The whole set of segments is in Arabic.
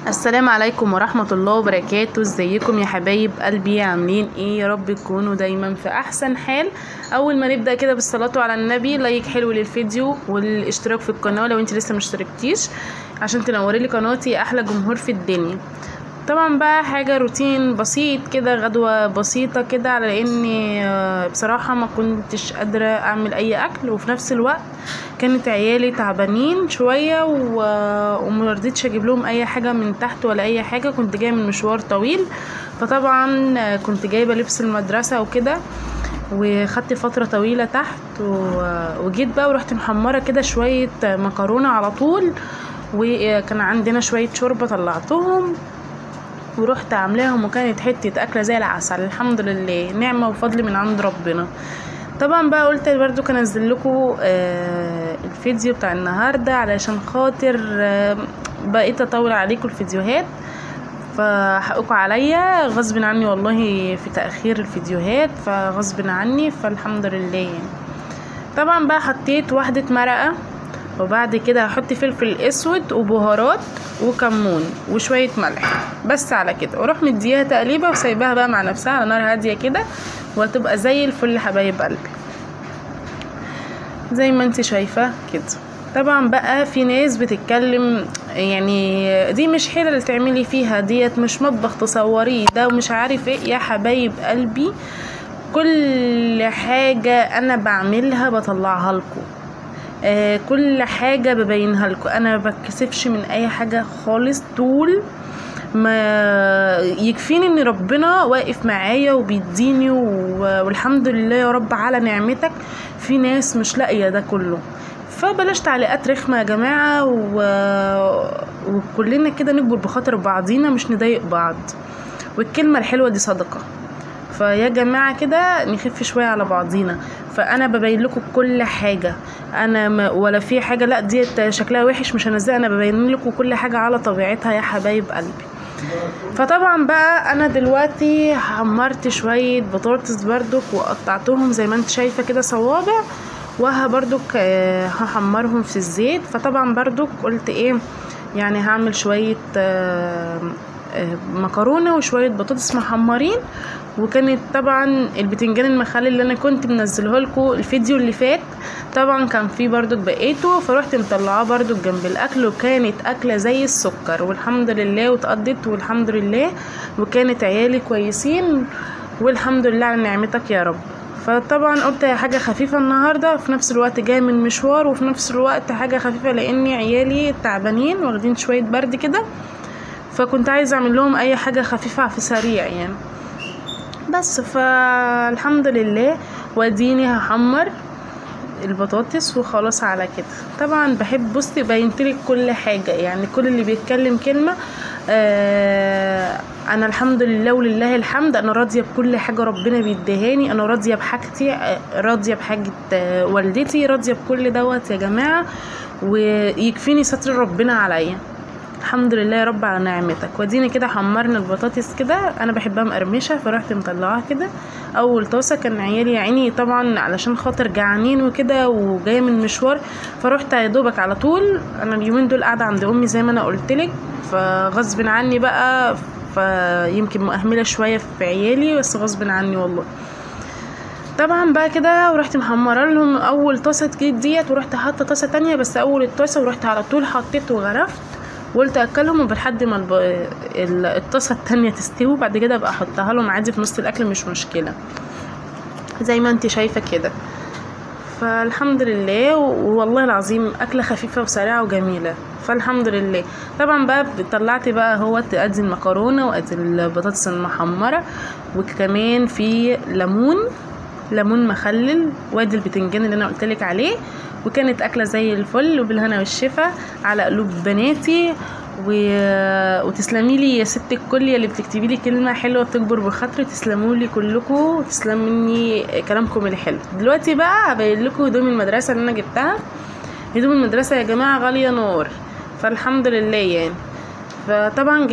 السلام عليكم ورحمة الله وبركاته. ازيكم يا حبايب قلبي؟ عاملين ايه؟ يا رب تكونوا دايما في احسن حال. اول ما نبدأ كده بالصلاة على النبي، لايك حلو للفيديو والاشتراك في القناة لو انت لسه مشتركتيش عشان تنوري لي قناتي احلى جمهور في الدنيا. طبعا بقى حاجة روتين بسيط كده، غدوة بسيطة كده، على اني بصراحة ما كنتش قادرة اعمل اي اكل، وفي نفس الوقت كانت عيالي تعبانين شوية ومرضيتش اجيب لهم اي حاجة من تحت ولا اي حاجة. كنت جاية من مشوار طويل، فطبعا كنت جايبة لبس المدرسة وكده، وخدت فترة طويلة تحت وجيت بقى ورحت محمرة كده شوية مكرونة على طول، وكان عندنا شوية شوربة طلعتهم ورحت عاملاهم، وكانت حتة اكلة زي العسل. الحمد لله، نعمة وفضل من عند ربنا. طبعا بقى قلت برضو كان انزل لكم الفيديو بتاع النهاردة علشان خاطر بقيت اطول عليكم الفيديوهات، فحقكم عليا غصب عني والله في تأخير الفيديوهات، فغصب عني، فالحمد لله يعني. طبعا بقى حطيت واحدة مرقة، وبعد كده هحط فلفل اسود وبهارات وكمون وشوية ملح بس على كده، واروح مديها تقليبة وسايباها بقى مع نفسها على نار هادية كده، وهتبقى زي الفل حبايب قلبي زي ما انت شايفة كده. طبعا بقى في ناس بتتكلم يعني دي مش حيلة اللي تعملي فيها، ديت مش مطبخ تصوريه ده ومش عارف ايه. يا حبايب قلبي، كل حاجة انا بعملها بطلعها لكم، كل حاجة ببينها لكم، انا ما بتكسفش من اي حاجة خالص. طول ما يكفيني ان ربنا واقف معايا وبيديني والحمد لله يا رب على نعمتك. في ناس مش لاقيه ده كله، فبلاش تعليقات رخمه يا جماعه، وكلنا كده نكبر بخاطر بعضينا، مش نضايق بعض، والكلمه الحلوه دي صدقه. فيا جماعه كده نخف شويه على بعضينا. فانا ببين لكم كل حاجه، انا ولا في حاجه لا ديت شكلها وحش مش هنزلها، انا ببين لكم كل حاجه على طبيعتها يا حبايب قلبي. فطبعا بقى انا دلوقتي حمرت شويه بطاطس بردك وقطعتهم زي ما انت شايفه كده صوابع، بردك هحمرهم في الزيت. فطبعا بردك قلت ايه يعني هعمل شويه مكرونه وشويه بطاطس محمرين. وكانت طبعا البتنجان المخلل اللي انا كنت منزله لكم الفيديو اللي فات، طبعا كان فيه بردك بقيته، فروحت مطلعاه بردك جنب الاكل، وكانت اكله زي السكر والحمد لله، واتقضت والحمد لله، وكانت عيالي كويسين والحمد لله على نعمتك يا رب. فطبعا قلت حاجه خفيفه النهارده، في نفس الوقت جايه من مشوار، وفي نفس الوقت حاجه خفيفه لاني عيالي تعبانين واخدين شويه برد كده، فكنت عايزه اعمل لهم اي حاجه خفيفه في سريع يعني بس. فالحمد لله، واديني هحمر البطاطس وخلاص على كده. طبعا بحب بصي بينتلك كل حاجه، يعني كل اللي بيتكلم كلمه انا الحمد لله ولله الحمد، انا راضيه بكل حاجه ربنا بيديهاني، انا راضيه بحاجتي، راضيه بحاجه والدتي، راضيه بكل دوت يا جماعه، ويكفيني ستر ربنا عليا. الحمد لله يا رب على نعمتك. وديني كده حمرنا البطاطس كده، انا بحبها مقرمشه، فرحت مطلعاها كده اول طاسه. كان عيالي يا عيني طبعا علشان خاطر جعانين وكده وجايه من مشوار، فروحت يا دوبك على طول. انا اليومين دول قاعده عند امي زي ما انا قلتلك، فغصب عني بقى، فيمكن مؤهمله شويه في عيالي، بس غصب عني والله. طبعا بقى كده ورحت محمره لهم اول طاسه ديت، ورحت حاطه طاسه تانية بس اول الطاسه، ورحت على طول حطيت وغرفت وقلت اكلهم لحد ما الطاسه التانية تستوي، وبعد كده ابقى احطها لهم عادي في نص الاكل، مش مشكله زي ما انت شايفه كده. فالحمد لله والله العظيم اكله خفيفه وسريعه وجميله، فالحمد لله. طبعا بقى طلعت بقى هو ادي المكرونه وادي البطاطس المحمره، وكمان في ليمون مخلل، وادي البتنجان اللي انا قلتلك عليه، وكانت اكله زي الفل وبالهنا والشفا على قلوب بناتي. وتسلمي لي يا ست الكل اللي بتكتبي لي كلمه حلوه بتكبر بخاطري، تسلموا لي كلكم وتسلم مني كلامكم الحلو. دلوقتي بقى هبين لكم هدوم المدرسه اللي انا جبتها. هدوم المدرسه يا جماعه غاليه نار، فالحمد لله يعني. فطبعا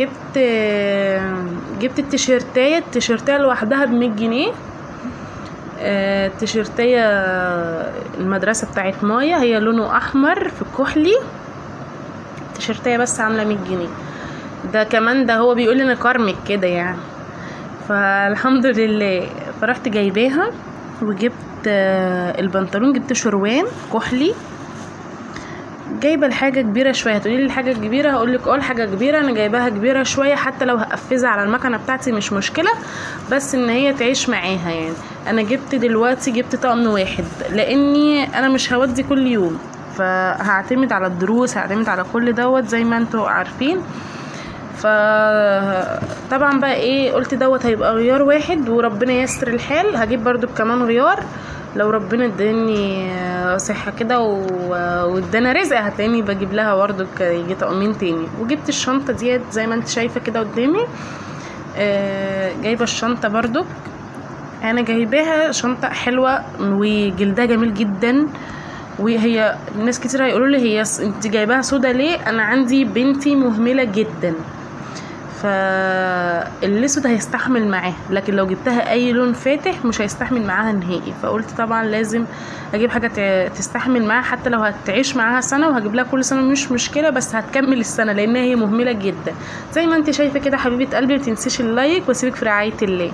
جبت التيشيرتايه لوحدها ب100 جنيه. التيشيرتايه المدرسه بتاعت مايا، هي لونه احمر في كحلي، التيشيرتايه بس عامله 100 جنيه. ده كمان ده هو بيقول لي كارمك كده يعني. فالحمد لله. فرحت جايباها وجبت البنطلون، جبت شروان كحلي. جايبه الحاجه كبيره شويه. هتقولي لي الحاجه كبيره، هقول لك الحاجه كبيره، انا جايباها كبيره شويه حتى لو هقفزها على المكنه بتاعتي مش مشكله، بس ان هي تعيش معاها يعني. انا جبت طقم واحد لاني انا مش هودي كل يوم، فهعتمد على الدروس، هعتمد على كل دوت زي ما انتوا عارفين. فطبعا بقى ايه، قلت دوت هيبقى غيار واحد وربنا ييسر الحال هجيب برضو كمان غيار لو ربنا اداني صحه كده وادانا رزق، هتلاقيني بجيب لها برضو يجي طقمين تاني. وجبت الشنطه ديت زي ما انت شايفه كده قدامي. جايبه الشنطه برضو، انا جايباها شنطه حلوه وجلدها جميل جدا. وهي ناس كتير هيقولوا لي هي انت جايباها سودا ليه؟ انا عندي بنتي مهمله جدا، فالاسود هيستحمل معاها، لكن لو جبتها اي لون فاتح مش هيستحمل معاها نهائي. فقلت طبعا لازم اجيب حاجه تستحمل معاها، حتى لو هتعيش معاها سنه وهجيب لها كل سنه مش مشكله، بس هتكمل السنه لانها هي مهمله جدا. زي ما انت شايفه كده حبيبه قلبي، متنسيش اللايك، واسيبك في رعايه الله.